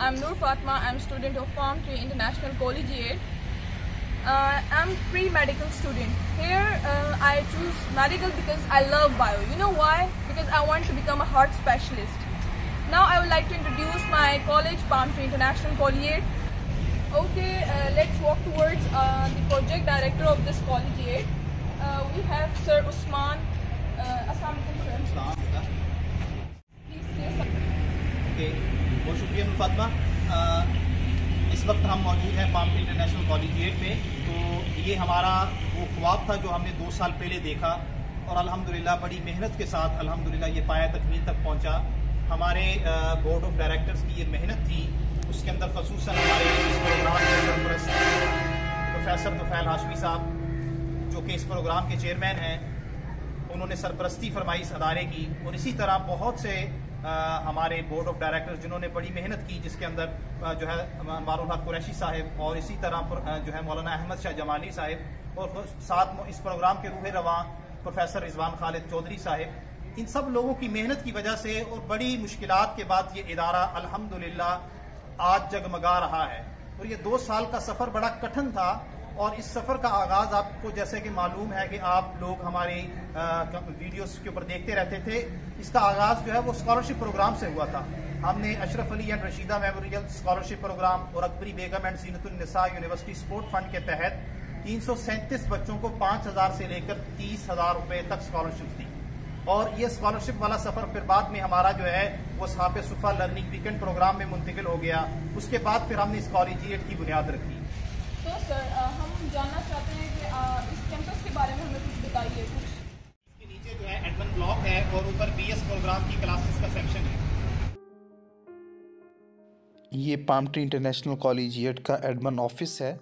I'm Noor Fatma. I'm student of Palm Tree International Collegiate. I'm pre-medical student. Here I choose medical because I love bio. You know why? Because I want to become a heart specialist. Now I would like to introduce my college, Palm Tree International Collegiate. Okay, let's walk towards the project director of this collegiate. We have Sir Usman. Assalamualaikum sir. Please say something. Okay, बहुत शुक्रिया नूर फातिमा। इस वक्त हम मौजूद हैं palm Tree international collegiate में। तो ये हमारा वो ख्वाब था जो हमने 2 साल पहले देखा और अल्हम्दुलिल्लाह बड़ी मेहनत के साथ अल्हम्दुलिल्लाह ये पाया तकमील तक पहुंचा। हमारे बोर्ड ऑफ डायरेक्टर्स की ये मेहनत थी, उसके अंदर खसूसन हमारे इस प्रोग्राम के सरपरस्त प्रोफेसर तुफैल हाशमी साहब जो कि इस प्रोग्राम के चेयरमैन हैं, उन्होंने सरपरस्ती फरमाई इस अदारे की। और इसी तरह बहुत से हमारे बोर्ड ऑफ डायरेक्टर्स जिन्होंने बड़ी मेहनत की, जिसके अंदर जो है अनवारुल हक कुरैशी साहिब और इसी तरह जो है मौलाना अहमद शाह जमाली साहिब और साथ इस प्रोग्राम के रूह रवां प्रोफेसर रिजवान खालिद चौधरी साहिब, इन सब लोगों की मेहनत की वजह से और बड़ी मुश्किलात के बाद ये इदारा अल्हम्दुलिल्लाह आज जगमगा रहा है। और ये 2 साल का सफ़र बड़ा कठिन था और इस सफ़र का आगाज़ आपको जैसे कि मालूम है कि आप लोग हमारी वीडियोस के ऊपर देखते रहते थे, इसका आगाज़ जो है वो स्कॉलरशिप प्रोग्राम से हुआ था। हमने Ashraf Ali and Rashida memorial scholarship programme और Akbari Begum and Zeenatunnisa university sport fund के तहत 337 बच्चों को 5,000 से लेकर 30,000 रुपए तक स्कॉलरशिप दी। और ये स्कॉलरशिप वाला सफ़र फिर बाद में हमारा जो है वो साहब सुफ़ा लर्निंग वीकेंड प्रोग्राम में मुंतकिल हो गया। उसके बाद फिर हमने इस कॉलेजिएट की बुनियाद रखी। तो सर हम जानना चाहते हैं कि इस कैंपस के बारे में हमें कुछ बताइए। इसके नीचे जो है एडमिन ब्लॉक है और ऊपर BS प्रोग्राम की क्लासेस का सेक्शन है। ये पाम ट्री इंटरनेशनल कॉलेजिएट का एडमिन ऑफिस है,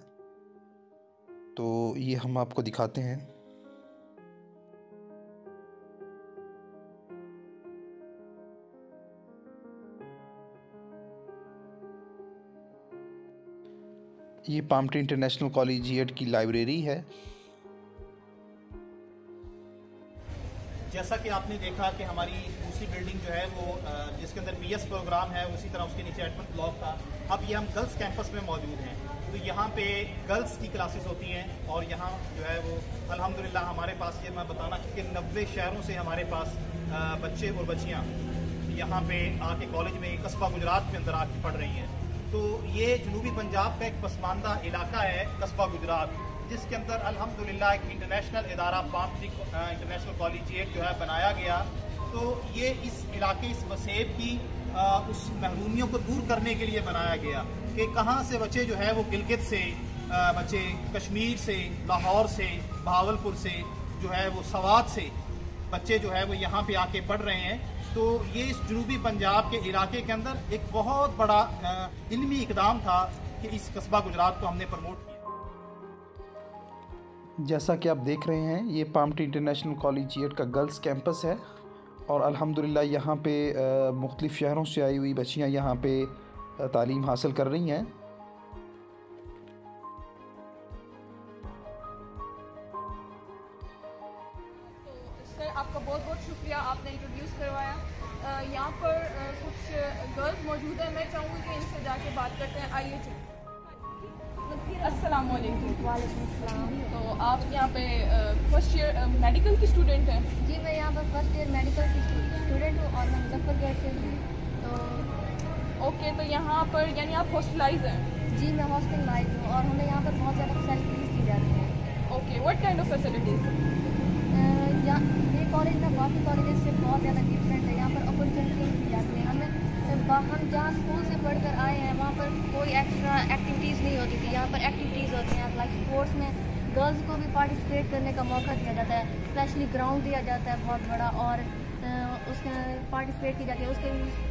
तो ये हम आपको दिखाते हैं। ये पाम ट्री इंटरनेशनल कॉलेजिएट की लाइब्रेरी है। जैसा कि आपने देखा कि हमारी दूसरी बिल्डिंग जो है वो जिसके अंदर BS प्रोग्राम है, उसी तरह उसके नीचे एडमिन ब्लॉक था। अब ये हम गर्ल्स कैंपस में मौजूद हैं, तो यहाँ पे गर्ल्स की क्लासेस होती हैं और यहाँ जो है वो अल्हम्दुलिल्लाह हमारे पास ये मैं बताना कि 90 शहरों से हमारे पास बच्चे और बच्चियाँ यहाँ पे आके कॉलेज में कस्बा गुजरात के अंदर आके पढ़ रही हैं। तो ये जनूबी पंजाब का एक पसमानदा इलाका है कस्बा गुजरात, जिसके अंदर अल्हम्दुलिल्लाह एक इंटरनेशनल इदारा पाम ट्री इंटरनेशनल कॉलेजिएट जो है बनाया गया। तो ये इस इलाके इस वसेब की उस महरूमियों को दूर करने के लिए बनाया गया कि कहाँ से बच्चे जो है वो गिलगित से बच्चे, कश्मीर से, लाहौर से, बहावलपुर से, जो है वो सवात से बच्चे जो है वो यहाँ पे आके पढ़ रहे हैं। तो ये इस जनूबी पंजाब के इलाके के अंदर एक बहुत बड़ा इल्मी इकदाम था कि इस कस्बा गुजरात को हमने प्रमोट किया। जैसा कि आप देख रहे हैं, ये पाम ट्री इंटरनेशनल कॉलेजिएट का गर्ल्स कैंपस है और अल्हम्दुलिल्लाह यहाँ पे मुख्तलिफ़ शहरों से आई हुई बच्चियाँ यहाँ पे तालीम हासिल कर रही हैं। आपका बहुत बहुत शुक्रिया, आपने इंट्रोड्यूस करवाया। यहाँ पर कुछ गर्ल्स मौजूद हैं, मैं चाहूँगी कि इनसे जाके बात करते हैं। आइए चलिए। अस्सलाम वालेकुम। वालेकुम अस्सलाम। तो आप यहाँ पे फर्स्ट ईयर मेडिकल की स्टूडेंट हैं? जी, मैं यहाँ पर फर्स्ट ईयर मेडिकल की स्टूडेंट हूँ और मैं मुजफ्फरगढ़ से हूँ। तो ओके, तो यहाँ पर यानी आप हॉस्टलाइज हैं? जी, मैं हॉस्टलाइज हूँ और हमें यहाँ पर बहुत ज़्यादा फैसिलिटीज़ दी जाती हैं। Okay, what kind of facilities? ये कॉलेज ना बाकी कॉलेज से बहुत ज़्यादा डिफरेंट है। यहाँ पर अपॉर्चुनिटीज़ दी जाती हैं हमें। हम जहाँ स्कूल से पढ़कर आए हैं वहाँ पर कोई एक्स्ट्रा एक्टिविटीज़ नहीं होती थी, यहाँ पर एक्टिविटीज़ होती हैं। लाइक स्पोर्ट्स में गर्ल्स को भी पार्टिसिपेट करने का मौका दिया जाता है, स्पेशली ग्राउंड दिया जाता है बहुत बड़ा और उसके पार्टिसिपेट की जाती है।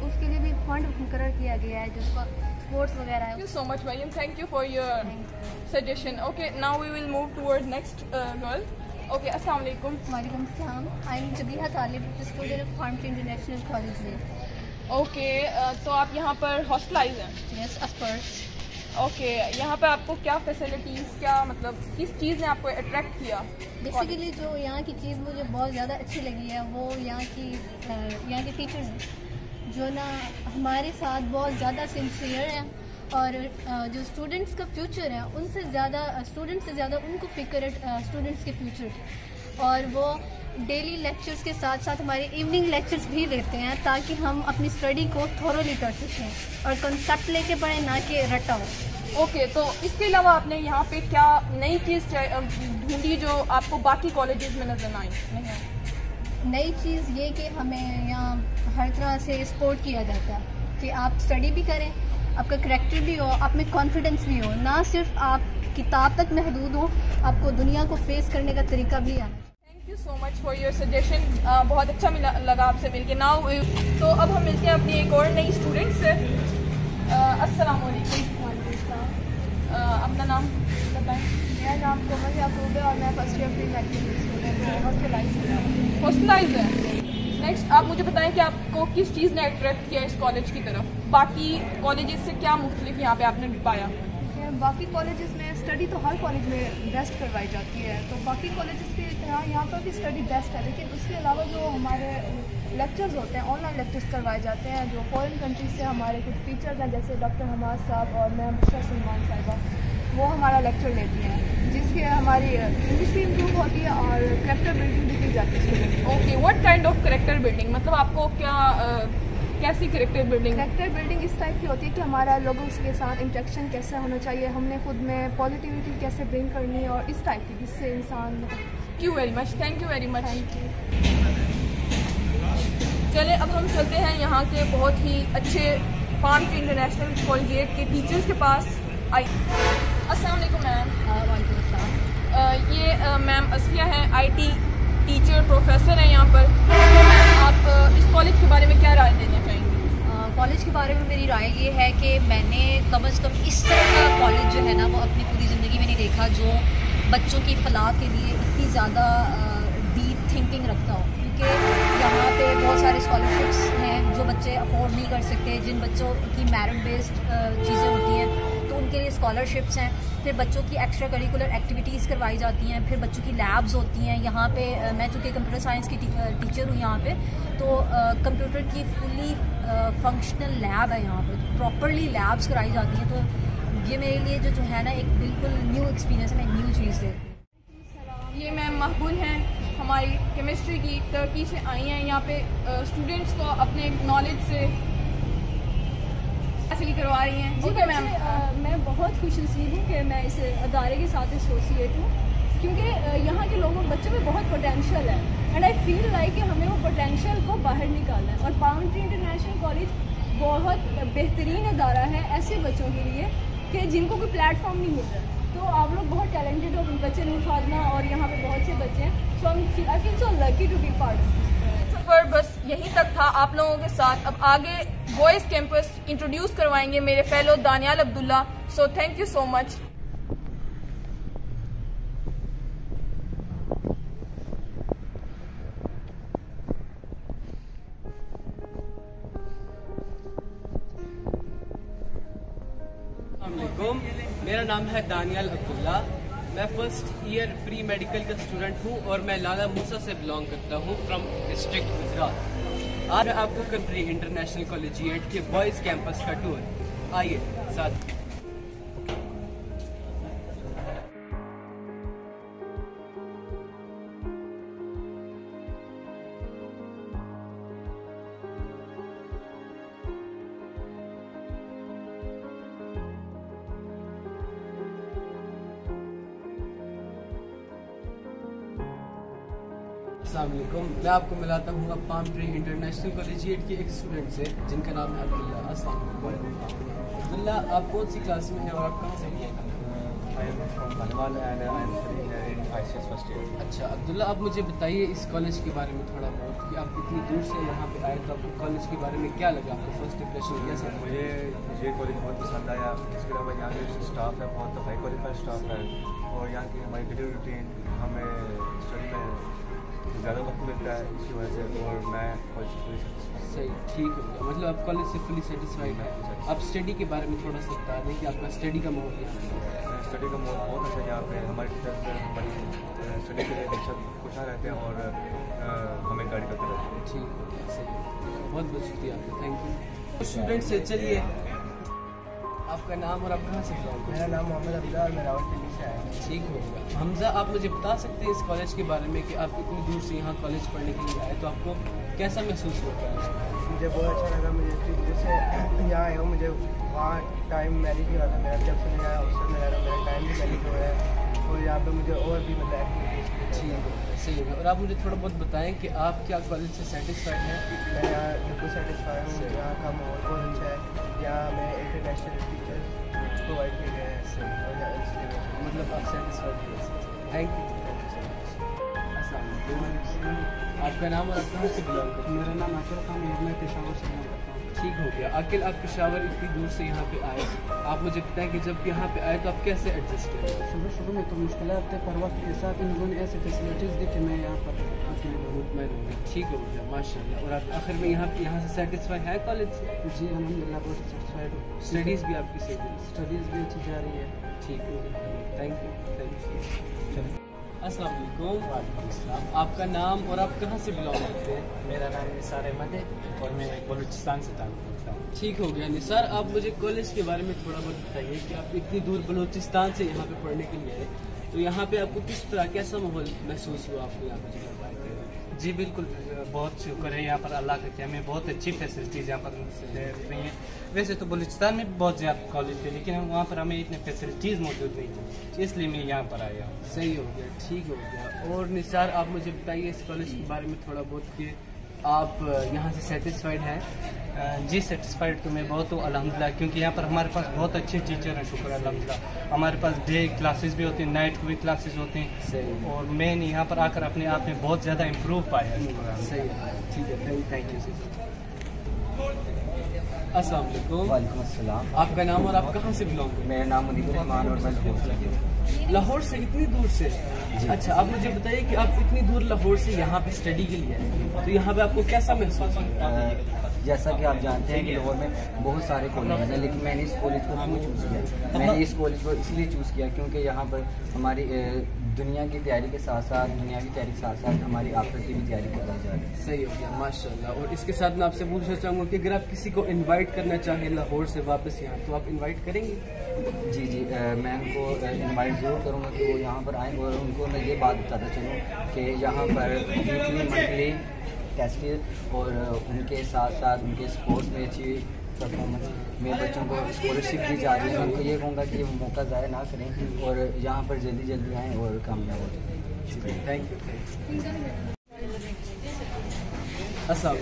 उसके लिए भी फंड मुकर्रर किया गया है जिसका स्पोर्ट्स वगैरह है। Thank you so much Mariam, thank you for your suggestion. Okay, now we will move toward next girl. Okay, अस्सलाम वालेकुम। वालेकुम सलाम। I am Zabiha Talib, student of Palm Tree International College. Okay, तो आप यहाँ पर हॉस्टलाइज हैं? Yes, of course. ओके, यहाँ पे आपको क्या फैसिलिटीज़, क्या मतलब किस चीज़ ने आपको अट्रैक्ट किया? बेसिकली जो यहाँ की चीज़ मुझे बहुत ज़्यादा अच्छी लगी है वो यहाँ की टीचर्स हैं। जो ना हमारे साथ बहुत ज़्यादा सिंसियर हैं और जो स्टूडेंट्स का फ्यूचर है उनसे ज़्यादा स्टूडेंट्स से ज़्यादा उनको फिक्र है स्टूडेंट्स के फ्यूचर की। और वो डेली लेक्चर्स के साथ साथ हमारे इवनिंग लेक्चर्स भी लेते हैं ताकि हम अपनी स्टडी को थोरोली कर सकें और कंसेप्ट लेके पढ़ें, ना कि रटा हो। ओके, तो इसके अलावा आपने यहाँ पे क्या नई चीज़ ढूंढी जो आपको बाकी कॉलेजेस में नजर आई? नई चीज़ ये कि हमें यहाँ हर तरह से सपोर्ट किया जाता है कि आप स्टडी भी करें, आपका करैक्टर भी हो, आप में कॉन्फिडेंस भी हो, ना सिर्फ आप किताब तक महदूद हो, आपको दुनिया को फेस करने का तरीका भी आना। Thank you so much for your suggestion, बहुत अच्छा लगा आपसे मिलके। नाउ तो अब हम मिलते हैं अपनी एक और नई स्टूडेंट से। अस्सलाम वालेकुम। अपना नाम बताएं। मेरा नाम कोमल याकूब है और मैं first year pre medical student हूँ, हॉस्टलाइज है। नेक्स्ट आप मुझे बताएं कि आपको किस चीज़ ने अट्रैक्ट किया इस कॉलेज की तरफ? बाकी कॉलेजेस से क्या मुख्तलिफ यहाँ पे आपने पाया? बाकी कॉलेजेस में स्टडी तो हर कॉलेज में बेस्ट करवाई जाती है, तो बाकी कॉलेजेस की तरह यहाँ पर भी स्टडी बेस्ट है, लेकिन उसके अलावा जो हमारे लेक्चर्स होते हैं, ऑनलाइन लेक्चर्स करवाए जाते हैं, जो फॉरेन कंट्रीज से हमारे कुछ टीचर्स हैं जैसे डॉक्टर हमाद साहब और मैम बुशरा सलमान साहिबा, वो हमारा लेक्चर लेती हैं जिससे हमारी इंग्लिश भी इम्प्रूव होती है और करैक्टर बिल्डिंग भी की जाती है। Okay, what kind of character building? मतलब आपको क्या कैसी करैक्टर बिल्डिंग? करैक्टर बिल्डिंग इस टाइप की होती है कि हमारा लोगों के साथ इंटरेक्शन कैसा होना चाहिए, हमने खुद में पॉजिटिविटी कैसे ब्रिंग करनी है और इस टाइप की, जिससे इंसान। Thank you very much, thank you very much. Thank you. चले अब हम चलते हैं यहाँ के बहुत ही अच्छे पाम ट्री इंटरनेशनल कॉलेजिएट के टीचर्स के पास। आई अस्सलाम वालेकुम मैम। ये मैम असफिया हैं, IT टीचर प्रोफेसर हैं यहाँ पर। आप इस कॉलेज के बारे में क्या राय देना चाहेंगे? कॉलेज के बारे में मेरी राय ये है कि मैंने कम से कम इस तरह का कॉलेज जो है ना वो अपनी पूरी ज़िंदगी में नहीं देखा जो बच्चों की फलाह के लिए इतनी ज़्यादा डीप थिंकिंग रखता हो, क्योंकि यहाँ पे बहुत सारे स्कॉलरशिप्स हैं जो बच्चे अफोर्ड नहीं कर सकते, जिन बच्चों की मेरिट बेस्ड चीज़ें होती हैं तो उनके लिए स्कॉलरशिप्स हैं। फिर बच्चों की एक्स्ट्रा करिकुलर एक्टिविटीज़ करवाई जाती हैं, फिर बच्चों की लैब्स होती हैं। यहाँ पे मैं चूँकि कंप्यूटर साइंस की टीचर हूँ यहाँ पे, तो कंप्यूटर की फुली फंक्शनल लैब है यहाँ पे, प्रॉपरली लैब्स कराई जाती हैं। तो ये मेरे लिए जो है ना एक बिल्कुल न्यू एक्सपीरियंस है, मैं न्यू चीज़ देखती। ये मैम महबूल हैं, हमारी केमिस्ट्री की टर्की से आई हैं। यहाँ पे स्टूडेंट्स को अपने नॉलेज से हासिल करवा रही हैं। जी मैम, मैं बहुत खुशनसीब हूँ कि मैं इस अदारे के साथ एसोसिएट हूँ, क्योंकि यहाँ के लोगों बच्चों में बहुत पोटेंशियल है एंड आई फील लाइक कि हमें वो पोटेंशियल को बाहर निकालना है। और पाम ट्री इंटरनेशनल कॉलेज बहुत बेहतरीन अदारा है ऐसे बच्चों के लिए कि जिनको कोई प्लेटफॉर्म नहीं मिल रहा। तो आप लोग बहुत टैलेंटेड हो, बच्चे नूर फातिमा और यहाँ पे बहुत से बच्चे हैं, so I feel so lucky to be part of this. सफ़र बस यहीं तक था आप लोगों के साथ। अब आगे बॉयज़ कैंपस इंट्रोड्यूस करवाएंगे मेरे fellow Daniyal Abdullah. So thank you so much. मेरा नाम है दानियाल अब्दुल्ला। मैं फर्स्ट ईयर प्री मेडिकल का स्टूडेंट हूँ और मैं लाला मूसा से बिलोंग करता हूँ फ्रॉम डिस्ट्रिक्ट गुजरात। आज मैं आपको कंट्री इंटरनेशनल कॉलेजिएट के बॉयज़ कैंपस का टूर, आइए साथ। अस्सलाम वालेकुम, मैं आपको मिलाता हूँ अब पाम ट्री इंटरनेशनल कॉलेजिएट के एक स्टूडेंट से जिनका नाम है अब्दुल्ला। अस्सलाम वालेकुम अब्दुल्ला, आप कौन सी क्लास में हैं और आप कहाँ से हैं? अच्छा अब्दुल्ला, आप मुझे बताइए इस कॉलेज के बारे में थोड़ा बहुत कि आप इतनी दूर से यहाँ पे आए तो आपको कॉलेज के बारे में क्या लगा, आपको फर्स्ट इंप्रेशन कैसा? मुझे ये कॉलेज बहुत पसंद आया। इसके अलावा यहाँ के स्टाफ है बहुत हाई क्वालिफाइड स्टाफ है और यहाँ की हमारी डेली रूटीन हमें स्टडी में ज़्यादा वक्त मिलता है इसकी वजह से, और मैं कॉलेज से फुली सेटिस्फाइड। सही, ठीक हो गया। मतलब आप कॉलेज से फुली सेटिस्फाइड है। आप स्टडी के बारे में थोड़ा सा बता दें कि आपका स्टडी का माहौल क्या है? स्टडी का माहौल बहुत अच्छा है यहाँ पे। हमारे टीचर्स हमारी स्टडी के लिए हमेशा खुशहाल रहते हैं और हमें गाइड करते रहते हैं। ठीक हो गया, सही। बहुत बहुत शुक्रिया आपका, थैंक यू। स्टूडेंट से चलिए, आपका नाम और आप कहाँ से बिलोंग करते हैं? मेरा नाम मोहम्मद हमजा और मैं रावलपिंडी से आया हूँ। ठीक हो गया। हमजा, आप मुझे बता सकते हैं इस कॉलेज के बारे में कि आप इतनी दूर से यहाँ कॉलेज पढ़ने के लिए आए, तो आपको कैसा महसूस होता है? मुझे बहुत अच्छा लगा। मुझे इतनी दूर से यहाँ आया हूँ। मुझे वहाँ टाइम मैनेज नहीं हुआ था मेरा। जब से मैं यहाँ हॉस्टल में रह रहा हूँ मेरा टाइम भी मैनेज हो रहा है, और यहाँ पे मुझे और भी मतलब एक्टिविटीज़। ठीक है, सही है। और आप मुझे थोड़ा बहुत बताएं कि आप क्या कॉलेज से सेटिस्फाइड हैं? मैं यहाँ बिल्कुल सेटिस्फाइड हूँ। यहाँ का माहौल बहुत अच्छा है। यहाँ हमें इंटरनेशनल टीचर्स प्रोवाइड किए गए हैं, मतलब आप सेटिस्फाइड हैं। Thank you so much. अस्सलाम वालेकुम। आपका नाम और आप कहाँ से बिलोंग करते हैं? मेरा नाम आकिल खान है, मैं पेशावर से बिलोंग करता हूँ। ठीक हो गया। आकिल, आप पेशावर इतनी दूर से यहाँ पे आए, आप मुझे बताएं कि जब यहाँ पे आए तो आप कैसे एडजस्ट किए? शुरू में तो मुश्किलात थे, पर वक्त के साथ इन लोगों ने ऐसे फैसिलिटीज़ दी कि मैं यहाँ पर मुतमईन हो गया। ठीक हो गया, माशाल्लाह। और आप आखिर में यहाँ से सेटिस्फाई है कॉलेज से? जी अल्हम्दुलिल्लाह बहुत सेटिस्फाइड हूँ। स्टडीज़ भी आपकी सही है? स्टडीज़ भी अच्छी जा रही है। ठीक हो गया, थैंक यू। अस्सलाम वालेकुम। आपका नाम और आप कहाँ से बिलोंग करते हैं? मेरा नाम निसार अहमद है और मैं बलूचिस्तान से ताल्लुक़ रखता हूँ। ठीक हो गया निसार, आप मुझे कॉलेज के बारे में थोड़ा बहुत बताइए कि आप इतनी दूर बलूचिस्तान से यहाँ पे पढ़ने के लिए आए, तो यहाँ पे आपको किस तरह कैसा माहौल महसूस हुआ आपको यहाँ पे जब आए थे? जी बिल्कुल, बहुत शुक्र है यहाँ पर अल्लाह का कि हमें बहुत अच्छी फैसिलिटीज़ यहाँ पर दे रही हैं। वैसे तो बलूचिस्तान में भी बहुत ज़्यादा कॉलेज थे, लेकिन वहाँ पर हमें इतने फैसिलिटीज़ मौजूद नहीं थी, इसलिए मैं यहाँ पर आया हूँ। सही हो गया, ठीक हो गया। और निसार, आप मुझे बताइए इस कॉलेज के बारे में थोड़ा बहुत कि आप यहाँ से सेटिस्फाइड हैं? जी सेटिस्फाइड तो मैं बहुत हूँ अल्हम्दुलिल्लाह, क्योंकि यहाँ पर हमारे पास बहुत अच्छे टीचर हैं, शुक्र अल्हम्दुलिल्लाह। हमारे पास डे क्लासेस भी होती हैं, नाइट को भी क्लासेस होते हैं, और मैंने यहाँ पर आकर अपने आप में बहुत ज़्यादा इम्प्रूव पाया है। सही है, ठीक है, थैंक यू सर। अस्सलाम वालेकुम। वालेकुम अस्सलाम। आपका नाम और आप कहाँ से बिलोंग करते हैं? मेरा नाम मुनीब रहमान और मैं लाहौर से। लाहौर से? इतनी दूर से? अच्छा, आप मुझे बताइए कि आप इतनी दूर लाहौर से यहाँ पे स्टडी के लिए आए, तो यहाँ पे आपको कैसा महसूस होता है? जैसा कि आप जानते हैं कि लाहौर में बहुत सारे कॉलेज हैं, लेकिन मैंने इस कॉलेज को क्यों चूज़ किया? मैंने इस कॉलेज को इसलिए चूज़ किया क्योंकि यहाँ पर हमारी दुनिया की तैयारी के साथ साथ हमारी आखिरत की भी तैयारी करनी जा रही है। सही हो गया, माशाल्लाह। और इसके साथ मैं आपसे पूछना चाहूँगा कि अगर आप किसी को इन्वाइट करना चाहें लाहौर से वापस यहाँ, तो आप इन्वाइट करेंगे? जी जी, मैं उनको इन्वाइट ज़रूर करूँगा कि वो यहाँ पर आएँ, और उनको मैं ये बात बताता चलूँ कि यहाँ पर वीकली मंथली टेस्ट और उनके साथ साथ उनके स्पोर्ट्स में अच्छी परफॉर्मेंस में बच्चों को स्कॉलरशिप दी जा रही है। उनको ये कहूँगा कि वो मौका ज़ाया ना करें और यहाँ पर जल्दी आएँ और कामयाब हो जाए। Thank you. अस्सलाम,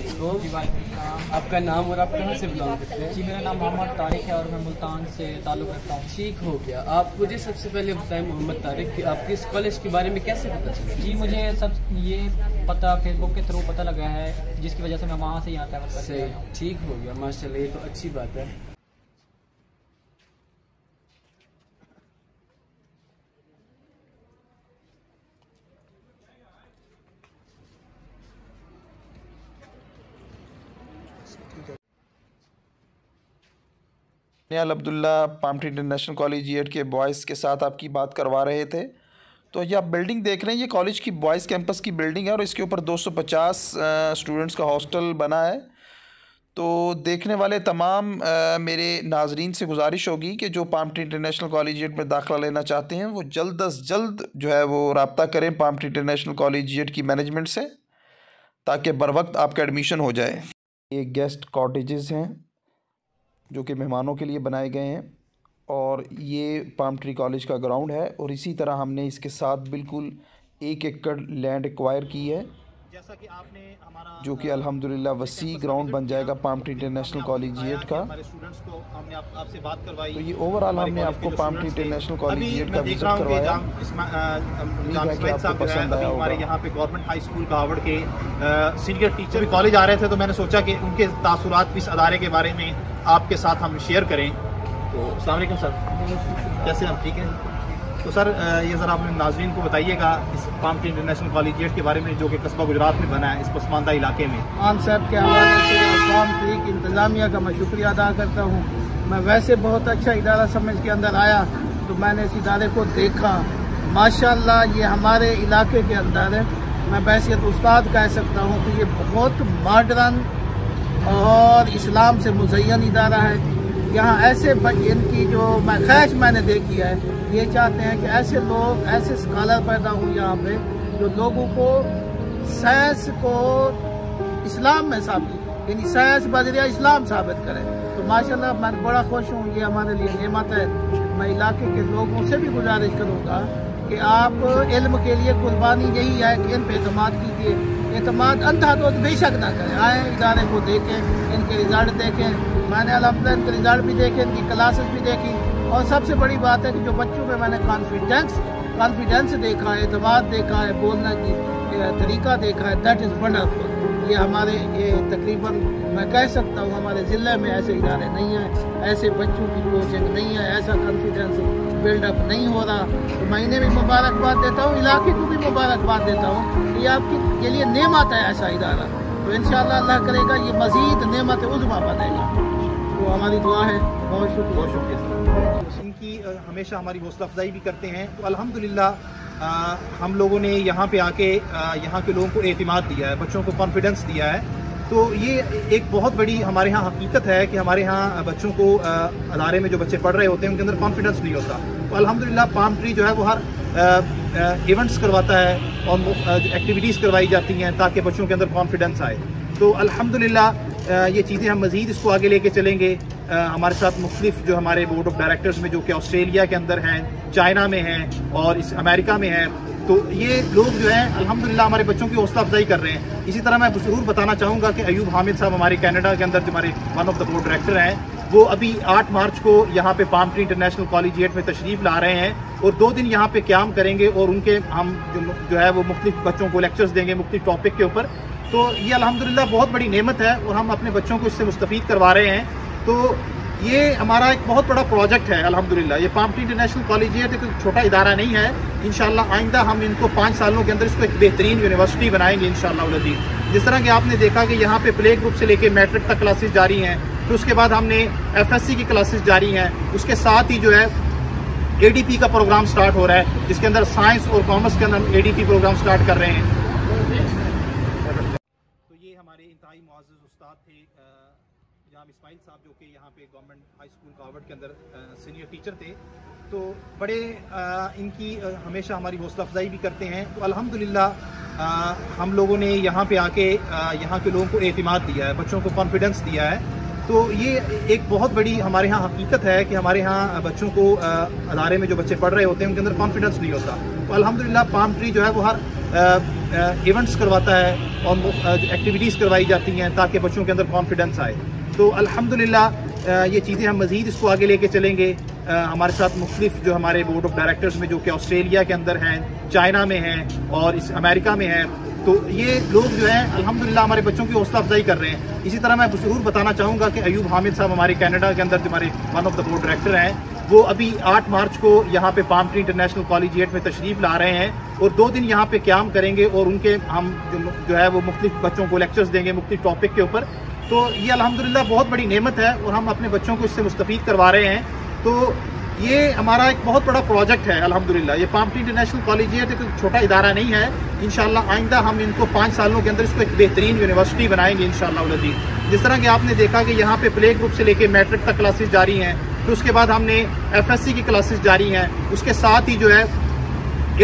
आपका नाम और आप कहाँ से बिलोंग करते हैं? जी मेरा नाम मोहम्मद तारिक है और मैं मुल्तान से ताल्लुक़ रखता हूँ। ठीक हो गया। आप मुझे सबसे पहले बताएं मोहम्मद तारिक कि आपके इस कॉलेज के बारे में कैसे पता चला? जी मुझे ये पता फेसबुक के थ्रू पता लगा है, जिसकी वजह से मैं वहाँ से यहाँ ट्रैवल करके आया हूँ। ठीक हो गया, माशाल्लाह, ये तो अच्छी बात है। नियाल अब्दुल्ला पामटी इंटरनेशनल कॉलेजिएट के बॉयज़ के साथ आपकी बात करवा रहे थे। तो ये आप बिल्डिंग देख रहे हैं, ये कॉलेज की बॉयज़ कैंपस की बिल्डिंग है और इसके ऊपर 250 स्टूडेंट्स का हॉस्टल बना है। तो देखने वाले तमाम मेरे नाजरीन से गुजारिश होगी कि जो पामटी इंटरनेशनल कॉलेजिएट में दाखिला लेना चाहते हैं वो जल्द अज जल्द जो है वो रब्ता करें पामटी इंटरनेशनल कॉलेजिएट की मैनेजमेंट से, ताकि बर वक्त आपका एडमिशन हो जाए। ये गेस्ट कॉटेजेस हैं जो कि मेहमानों के लिए बनाए गए हैं, और ये पाम ट्री कॉलेज का ग्राउंड है, और इसी तरह हमने इसके साथ बिल्कुल 1 एकड़ लैंड एक्वायर की है, जैसा कि आपने हमारा जो कि अल्हम्दुलिल्लाह वसी ग्राउंड बन जाएगा पाम ट्री इंटरनेशनल कॉलेजिएट का। हमारे स्टूडेंट्स को हमने आपसे बात करवाई। तो ये ओवरऑल हमने आपको पाम ट्री इंटरनेशनल कॉलेजिएट का विजिट करवाया। उम्मीद है कि आपको पसंद आया होगा। हमारे यहाँ पे गवर्नमेंट हाई स्कूल कावड़ के सीनियर टीचर भी कॉलेज आ रहे थे, तो मैंने सोचा कि उनके तासुरात भी इस अदारे के बारे में आपके साथ हम शेयर करें। तो अस्सलाम वालेकुम सर, कैसे हम? ठीक हैं। तो सर ये ज़रा अपने नाज़रीन को बताइएगा इस पाम ट्री इंटरनेशनल कॉलेजिएट के बारे में जो कि कस्बा गुजरात में बना है, इस पसमानदा इलाके में। खान साहब के हवाले से पाम ट्री की इंतज़ामिया का मैं शुक्रिया अदा करता हूँ। मैं वैसे बहुत अच्छा इदारा समझ के अंदर आया तो मैंने इस इदारे को देखा, माशाल्लाह ये हमारे इलाके के अंदर है, मैं बैसियत उस्ताद कह सकता हूँ कि ये बहुत मॉडर्न और इस्लाम से मुज़य्यन इदारा है। यहाँ ऐसे इनकी जो मैं ख्वाहिश मैंने देखी है, ये चाहते हैं कि ऐसे लोग, ऐसे स्कॉलर पैदा हों यहाँ पे जो लोगों को साइंस को इस्लाम में साबित, यानी साइंस बजरिया इस्लाम साबित करें। तो माशाल्लाह मैं बड़ा खुश हूँ, ये हमारे लिए नेमत है। मैं इलाके के लोगों से भी गुजारिश करूँगा कि आप इल्म के लिए कुर्बानी यही है कि इन पे एतमाद कीजिए, एतमाद अंधाधुंध बेशक ना करें, आए इदारे को देखें, इनके रिजल्ट देखें। मैंने अल्हम्दुलिल्लाह इनके रिजल्ट भी देखे, इनकी क्लासेस भी देखी, और सबसे बड़ी बात है कि जो बच्चों में मैंने कॉन्फिडेंस देखा है, एतमाद देखा है, बोलने की तरीका देखा है, दैट इज़ वंडरफुल। ये हमारे ये तकरीबन मैं कह सकता हूँ हमारे ज़िले में ऐसे इदारे नहीं हैं, ऐसे बच्चों की कोचिंग नहीं है, ऐसा कॉन्फिडेंस बिल्डअप नहीं हो रहा। तो मैं इन्हें भी मुबारकबाद देता हूँ, इलाके को भी मुबारकबाद देता हूँ कि आपकी के लिए नेमत है ऐसा इदारा। तो इंशाअल्लाह अल्लाह करेगा ये मज़ीद नेमत उज़्मा बनेगा। तो हमारी दुआ है। बहुत शुक्रिया। इनकी हमेशा हमारी हौसला अफजाई भी करते हैं। तो अल्हम्दुलिल्लाह हम लोगों ने यहाँ पे आके यहाँ के लोगों को एतमाद दिया है, बच्चों को कॉन्फिडेंस दिया है। तो ये एक बहुत बड़ी हमारे यहाँ हकीकत है कि हमारे यहाँ बच्चों को अदारे में जो बच्चे पढ़ रहे होते हैं उनके अंदर कॉन्फिडेंस नहीं होता। तो अल्हम्दुलिल्लाह पाम ट्री जो है वो हर इवेंट्स करवाता है और एक्टिविटीज़ करवाई जाती हैं ताकि बच्चों के अंदर कॉन्फिडेंस आए। तो अल्हम्दुलिल्लाह ये चीज़ें हम मज़ीद इसको आगे लेके चलेंगे। हमारे साथ मुख्तलिफ जो हमारे बोर्ड ऑफ डायरेक्टर्स में जो कि ऑस्ट्रेलिया के अंदर हैं, चाइना में हैं और इस अमेरिका में हैं, तो ये लोग जो हैं अल्हम्दुलिल्लाह हमारे बच्चों की हौसला अफजाई कर रहे हैं। इसी तरह मैं ज़रूर बताना चाहूँगा कि अयूब हामिद साहब हमारे कनाडा के अंदर जो हमारे one of the board director हैं, वो अभी 8 मार्च को यहाँ पे पाम ट्री इंटरनेशनल कॉलेजिएट में तशरीफ़ ला रहे हैं और 2 दिन यहाँ पे क़याम करेंगे और उनके हम जो है वो मुख्तलिफ बच्चों को लेक्चर्स देंगे मुख्तलिफ टॉपिक के ऊपर। तो ये अल्हम्दुलिल्लाह बहुत बड़ी नेमत है और हम अपने बच्चों को इससे मुस्तफ़ीद करवा रहे हैं। तो ये हमारा एक बहुत बड़ा प्रोजेक्ट है अल्हम्दुलिल्लाह। ये पाम ट्री इंटरनेशनल कॉलेजिएट एक छोटा इदारा नहीं है। इंशाअल्लाह आइंदा हम इनको 5 सालों के अंदर इसको एक बेहतरीन यूनिवर्सिटी बनाएंगे इंशाअल्लाह अज़ीज़। जिस तरह कि आपने देखा कि यहाँ पे प्ले ग्रुप से लेके मैट्रिक तक क्लासेस जारी हैं, फिर उसके बाद हमने FSC की क्लासेस जारी हैं, उसके साथ ही जो है ADP का प्रोग्राम स्टार्ट हो रहा है जिसके अंदर साइंस और कॉमर्स के अंदर हम ADP प्रोग्राम स्टार्ट कर रहे हैं। तो ये हमारे इंतहाई मुअज़्ज़ज़ उस्ताद थे जनाब इस्माइल साहब, जो कि यहाँ पे गवर्नमेंट हाई स्कूल कावड़ के अंदर सीनियर टीचर थे। तो बड़े इनकी हमेशा हमारी हौसला अफजाई भी करते हैं। तो अल्हम्दुलिल्लाह हम लोगों ने यहाँ पे आके यहाँ के लोगों को एतमाद दिया है, बच्चों को कॉन्फिडेंस दिया है। तो ये एक बहुत बड़ी हमारे यहाँ हकीकत है कि हमारे यहाँ बच्चों को अदारे में जो बच्चे पढ़ रहे होते हैं उनके अंदर कॉन्फिडेंस नहीं होता। तो अल्हम्दुलिल्लाह पाम ट्री जो है वो हर इवेंट्स करवाता है और एक्टिविटीज़ करवाई जाती हैं ताकि बच्चों के अंदर कॉन्फिडेंस आए। तो अल्हम्दुलिल्लाह ये चीज़ें हम मज़ीद इसको आगे लेके चलेंगे। हमारे साथ मुख्तलिफ जो हमारे बोर्ड ऑफ डायरेक्टर्स में जो कि ऑस्ट्रेलिया के अंदर हैं, चाइना में हैं और इस अमेरिका में हैं, तो ये लोग जो हैं अल्हम्दुलिल्लाह हमारे बच्चों की हौसला अफजाई कर रहे हैं। इसी तरह मैं ज़रूर बताना चाहूँगा कि अयूब हामिद साहब हमारे कनाडा के अंदर जो हमारे one of the board director हैं, वो अभी 8 मार्च को यहाँ पे पाम ट्री इंटरनेशनल कॉलेजिएट में तशरीफ़ ला रहे हैं और 2 दिन यहाँ पे क़याम करेंगे और उनके हम जो है वो मुख्तलिफ बच्चों को लेक्चर्स देंगे मुख्तलिफ टॉपिक के ऊपर। तो ये अल्हम्दुलिल्लाह बहुत बड़ी नेमत है और हम अपने बच्चों को इससे मुस्तफ़ीद करवा रहे हैं। तो ये हमारा एक बहुत बड़ा प्रोजेक्ट है अल्हम्दुलिल्लाह। ये पाम ट्री इंटरनेशनल कॉलेजिएट एक छोटा इदारा नहीं है। इंशाअल्लाह आइंदा हम इनको 5 सालों के अंदर इसको एक बेहतरीन यूनिवर्सिटी बनाएंगे इंशाअल्लाह अज़ीज़। जिस तरह कि आपने देखा कि यहाँ पे प्ले ग्रुप से लेके मैट्रिक तक क्लासेस जारी हैं, फिर उसके बाद हमने FSC की क्लासेस जारी हैं, उसके साथ ही जो है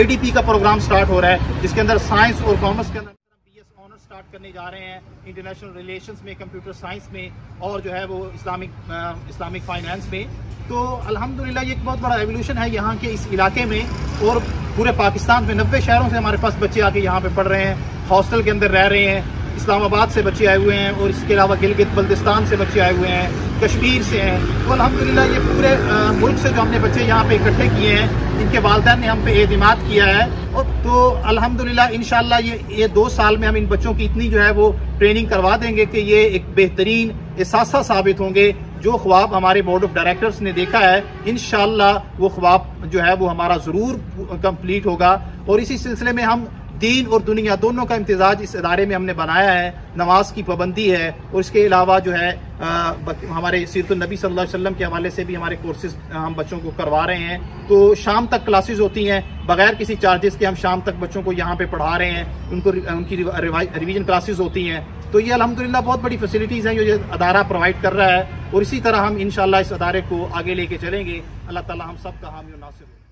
ADP का प्रोग्राम स्टार्ट हो रहा है जिसके अंदर साइंस और कॉमर्स के अंदर BS ऑनर्स स्टार्ट करने जा रहे हैं, इंटरनेशनल रिलेशंस में, कंप्यूटर साइंस में और जो है वो इस्लामिक फाइनेंस में। तो अल्हम्दुलिल्लाह ये एक बहुत बड़ा रेवोल्यूशन है यहाँ के इस इलाके में और पूरे पाकिस्तान में 90 शहरों से हमारे पास बच्चे आके यहाँ पे पढ़ रहे हैं, हॉस्टल के अंदर रह रहे हैं। इस्लामाबाद से बच्चे आए हुए हैं और इसके अलावा गिलगित बल्तिस्तान से बच्चे आए हुए हैं, कश्मीर से हैं। तो अल्हम्दुलिल्लाह ये पूरे मुल्क से जो हमने बच्चे यहाँ पे इकट्ठे किए हैं, इनके वालिदैन ने हम पे एतमाद किया है। और तो अल्हम्दुलिल्लाह इंशाअल्लाह ये 2 साल में हम इन बच्चों की इतनी जो है वो ट्रेनिंग करवा देंगे कि ये एक बेहतरीन एहसासा साबित होंगे जो ख्वाब हमारे बोर्ड ऑफ डायरेक्टर्स ने देखा है, इंशाअल्लाह वो ख्वाब जो है वो हमारा ज़रूर कंप्लीट होगा। और इसी सिलसिले में हम दीन और दुनिया दोनों का इम्तिजाज इस इदारे में हमने बनाया है। नमाज की पाबंदी है और इसके अलावा जो है हमारे सीरतुन नबी सल्लल्लाहु अलैहि वसल्लम के हवाले से भी हमारे कोर्सेज हम बच्चों को करवा रहे हैं। तो शाम तक क्लासेस होती हैं बगैर किसी चार्जेस के, हम शाम तक बच्चों को यहाँ पे पढ़ा रहे हैं, उनकी रिवीजन क्लासेस होती हैं। तो ये अल्हम्दुलिल्लाह बहुत बड़ी फैसिलिटीज़ हैं जो ये अदारा प्रोवाइड कर रहा है और इसी तरह हम इंशाअल्लाह इस अदारे को आगे लेके चलेंगे। अल्लाह ताला हम सब का हामी और नासिर हो।